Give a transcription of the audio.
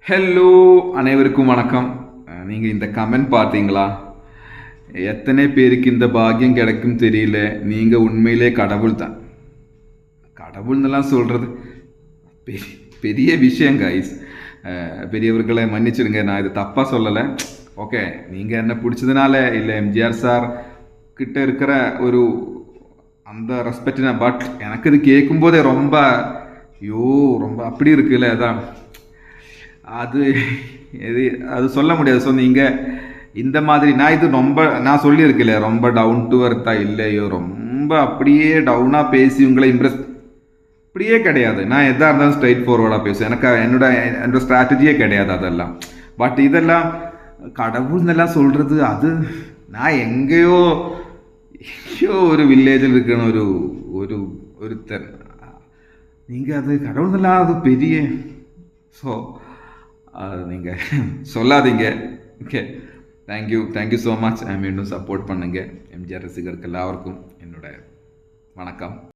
Hello, அனைவருக்கும் வணக்கம். நீங்கள் இந்த கமெண்ட் பார்த்தீங்களா? எத்தனை பேருக்கு இந்த பாக்கியம் கிடைக்கும் தெரியல. நீங்கள் உண்மையிலே கடவுள் தான். கடவுள்னெல்லாம் சொல்கிறது பெரிய விஷயம் கைஸ். பெரியவர்களை மன்னிச்சிடுங்க, நான் இது தப்பாக சொல்லலை. ஓகே, நீங்கள் என்ன பிடிச்சதுனால இல்லை எம்ஜிஆர் சார் கிட்ட இருக்கிற ஒரு அந்த ரெஸ்பெக்ட், பட் எனக்கு இது கேட்கும்போதே ரொம்ப ரொம்ப அப்படி இருக்குல்ல. அதான் அது எது அது சொல்ல முடியாது. ஸோ நீங்கள் இந்த மாதிரி நான் சொல்லியிருக்கல, ரொம்ப டவுன் டு அர்த்தா இல்லையோ, ரொம்ப அப்படியே டவுனாக பேசி உங்களை இம்ப்ரெஸ் அப்படியே கிடையாது. நான் எதாக இருந்தாலும் ஸ்ட்ரைட் ஃபார்வர்டாக பேசுவேன். என்னோட ஸ்ட்ராட்டஜியே கிடையாது அதெல்லாம். பட் இதெல்லாம் கடவுள்னெல்லாம் சொல்கிறது, அது நான் எங்கேயோ ஒரு வில்லேஜில் இருக்கிற ஒருத்தர். நீங்கள் அது கடவுள்னெல்லாம் அது பெரிய. ஸோ அது நீங்கள் சொல்லாதீங்க. Okay, thank you so much. மீண்டும் சப்போர்ட் பண்ணுங்கள். எம்ஜிஆர் ரசிகருக்கு எல்லாருக்கும் என்னோட வணக்கம்.